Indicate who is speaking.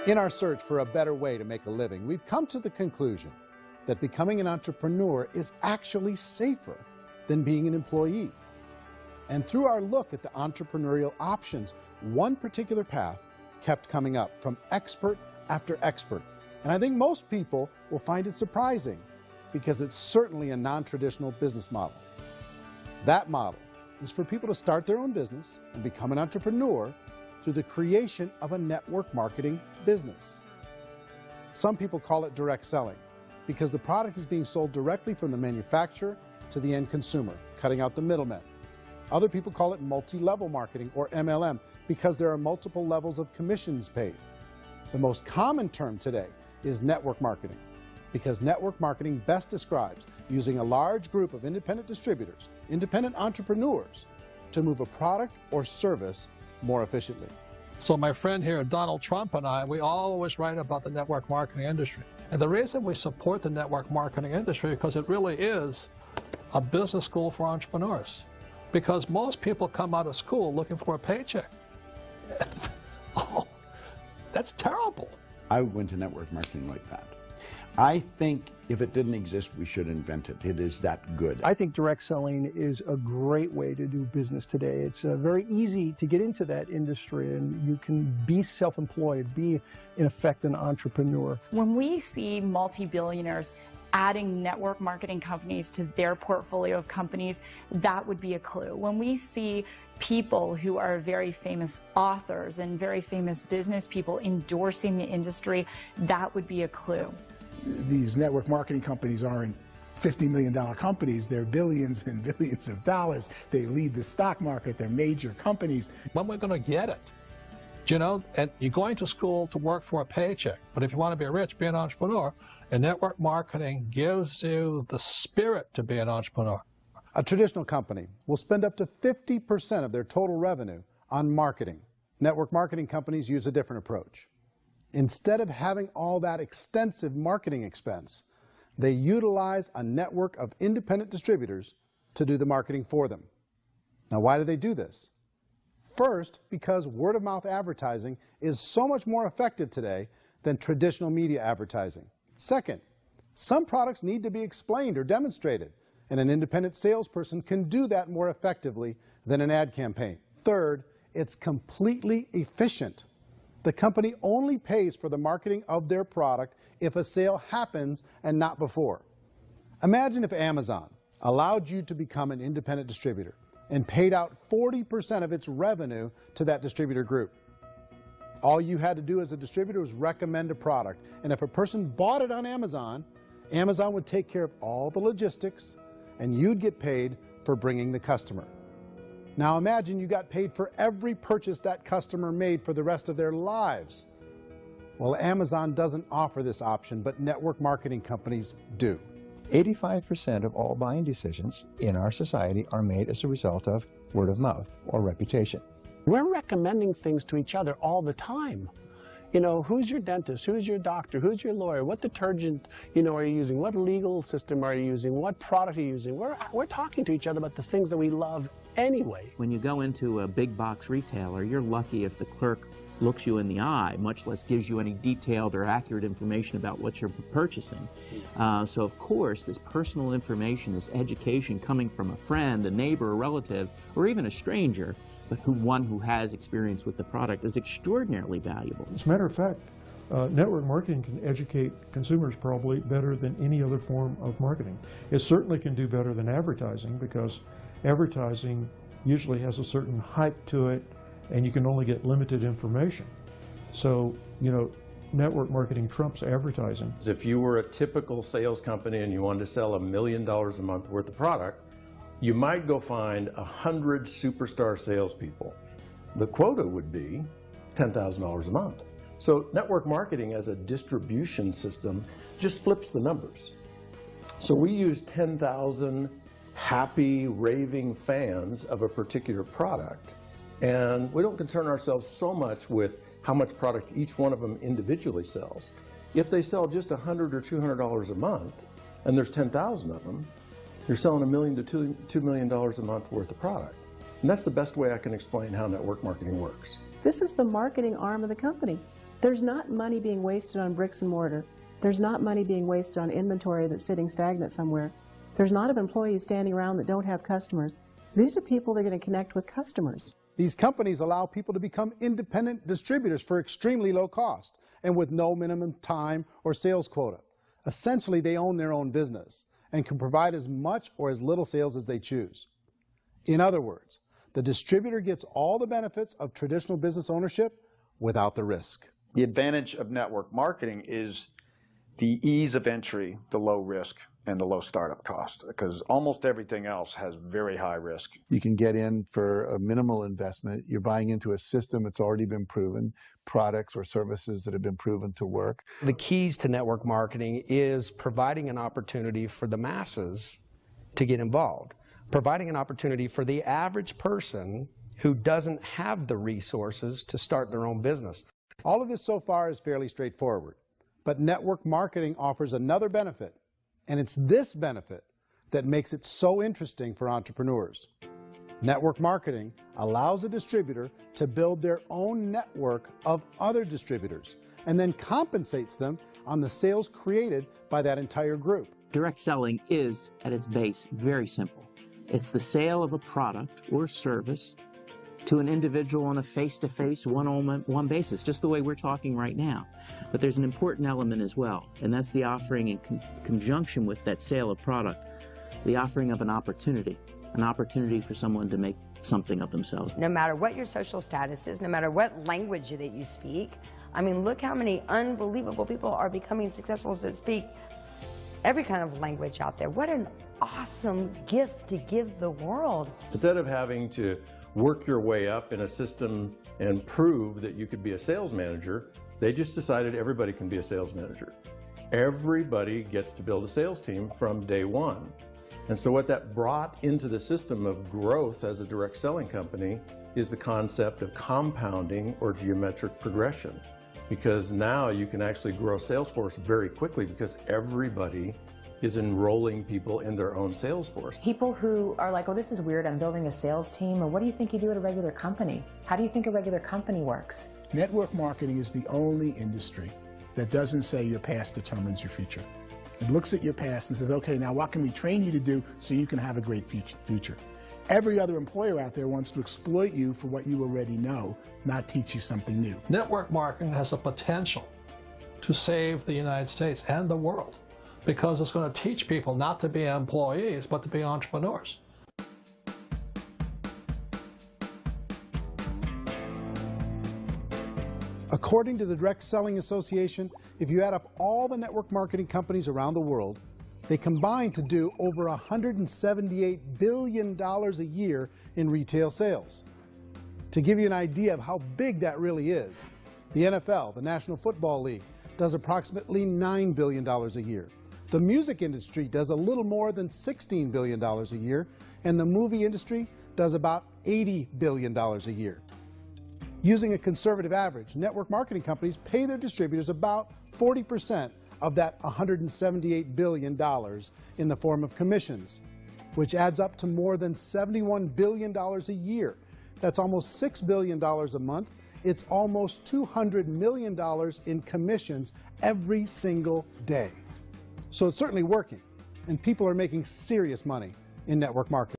Speaker 1: In our search for a better way to make a living, we've come to the conclusion that becoming an entrepreneur is actually safer than being an employee. And through our look at the entrepreneurial options, one particular path kept coming up from expert after expert. And I think most people will find it surprising because it's certainly a non-traditional business model. That model is for people to start their own business and become an entrepreneur through the creation of a network marketing business. Some people call it direct selling because the product is being sold directly from the manufacturer to the end consumer, cutting out the middlemen. Other people call it multi-level marketing, or MLM, because there are multiple levels of commissions paid. The most common term today is network marketing, because network marketing best describes using a large group of independent distributors, independent entrepreneurs, to move a product or service more efficiently.
Speaker 2: So my friend here, Donald Trump, and I, we always write about the network marketing industry. And the reason we support the network marketing industry is because it really is a business school for entrepreneurs. Because most people come out of school looking for a paycheck. Oh, that's terrible.
Speaker 3: I went to network marketing like that. I think if it didn't exist, we should invent it. It is that good.
Speaker 4: I think direct selling is a great way to do business today. It's very easy to get into that industry, and you can be self-employed, be, in effect, an entrepreneur.
Speaker 5: When we see multi-billionaires adding network marketing companies to their portfolio of companies, that would be a clue. When we see people who are very famous authors and very famous business people endorsing the industry, that would be a clue.
Speaker 6: These network marketing companies aren't $50 million companies. They're billions and billions of dollars. They lead the stock market. They're major companies.
Speaker 2: When we're going to get it? You know, and you're going to school to work for a paycheck, but if you want to be rich, be an entrepreneur, and network marketing gives you the spirit to be an entrepreneur.
Speaker 1: A traditional company will spend up to 50% of their total revenue on marketing. Network marketing companies use a different approach. Instead of having all that extensive marketing expense, they utilize a network of independent distributors to do the marketing for them. Now, why do they do this? First, because word-of-mouth advertising is so much more effective today than traditional media advertising. Second, some products need to be explained or demonstrated, and an independent salesperson can do that more effectively than an ad campaign. Third, it's completely efficient. The company only pays for the marketing of their product if a sale happens and not before. Imagine if Amazon allowed you to become an independent distributor and paid out 40% of its revenue to that distributor group. All you had to do as a distributor was recommend a product, and if a person bought it on Amazon, Amazon would take care of all the logistics, and you'd get paid for bringing the customer. Now imagine you got paid for every purchase that customer made for the rest of their lives. Well, Amazon doesn't offer this option, but network marketing companies do.
Speaker 7: 85% of all buying decisions in our society are made as a result of word of mouth or reputation.
Speaker 8: We're recommending things to each other all the time. You know, who's your dentist? Who's your doctor? Who's your lawyer? What detergent, are you using? What legal system are you using? What product are you using? We're talking to each other about the things that we love anyway.
Speaker 9: When you go into a big box retailer, you're lucky if the clerk looks you in the eye, much less gives you any detailed or accurate information about what you're purchasing. So of course, this personal information, this education coming from a friend, a neighbor, a relative, or even a stranger, but one who has experience with the product is extraordinarily valuable.
Speaker 10: As a matter of fact, network marketing can educate consumers probably better than any other form of marketing. It certainly can do better than advertising, because advertising usually has a certain hype to it, and you can only get limited information. So, network marketing trumps advertising.
Speaker 11: If you were a typical sales company and you wanted to sell $1 million a month worth of product, you might go find 100 superstar salespeople. The quota would be $10,000 a month. So network marketing as a distribution system just flips the numbers. So we use 10,000 happy, raving fans of a particular product, and we don't concern ourselves so much with how much product each one of them individually sells. If they sell just $100 or $200 a month, and there's 10,000 of them, you're selling $1 million to $2 million a month worth of product. And that's the best way I can explain how network marketing works.
Speaker 12: This is the marketing arm of the company. There's not money being wasted on bricks and mortar. There's not money being wasted on inventory that's sitting stagnant somewhere. There's not of employees standing around that don't have customers. These are people that are going to connect with customers.
Speaker 1: These companies allow people to become independent distributors for extremely low cost and with no minimum time or sales quota. Essentially, they own their own business and can provide as much or as little sales as they choose. In other words, the distributor gets all the benefits of traditional business ownership without the risk.
Speaker 13: The advantage of network marketing is the ease of entry, the low risk, and the low startup cost, because almost everything else has very high risk.
Speaker 14: You can get in for a minimal investment. You're buying into a system that's already been proven, products or services that have been proven to work.
Speaker 15: The keys to network marketing is providing an opportunity for the masses to get involved, providing an opportunity for the average person who doesn't have the resources to start their own business.
Speaker 1: All of this so far is fairly straightforward, but network marketing offers another benefit. And it's this benefit that makes it so interesting for entrepreneurs. Network marketing allows a distributor to build their own network of other distributors and then compensates them on the sales created by that entire group.
Speaker 9: Direct selling is, at its base, very simple. It's the sale of a product or service to an individual on a face-to-face, one-on-one basis, just the way we're talking right now. But there's an important element as well, and that's the offering in conjunction with that sale of product, the offering of an opportunity for someone to make something of themselves.
Speaker 16: No matter what your social status is, no matter what language that you speak, I mean, look how many unbelievable people are becoming successful that speak every kind of language out there. What an awesome gift to give the world.
Speaker 11: Instead of having to work your way up in a system and prove that you could be a sales manager, they just decided everybody can be a sales manager. Everybody gets to build a sales team from day one. And so what that brought into the system of growth as a direct selling company is the concept of compounding or geometric progression. Because now you can actually grow a sales force very quickly because everybody is enrolling people in their own sales force.
Speaker 17: People who are like, oh, this is weird, I'm building a sales team, or what do you think you do at a regular company? How do you think a regular company works?
Speaker 6: Network marketing is the only industry that doesn't say your past determines your future. It looks at your past and says, okay, now what can we train you to do so you can have a great future? Every other employer out there wants to exploit you for what you already know, not teach you something new.
Speaker 2: Network marketing has the potential to save the United States and the world, because it's going to teach people not to be employees, but to be entrepreneurs.
Speaker 1: According to the Direct Selling Association, if you add up all the network marketing companies around the world, they combine to do over $178 billion a year in retail sales. To give you an idea of how big that really is, the NFL, the National Football League, does approximately $9 billion a year. The music industry does a little more than $16 billion a year, and the movie industry does about $80 billion a year. Using a conservative average, network marketing companies pay their distributors about 40% of that $178 billion in the form of commissions, which adds up to more than $71 billion a year. That's almost $6 billion a month. It's almost $200 million in commissions every single day. So it's certainly working, and people are making serious money in network marketing.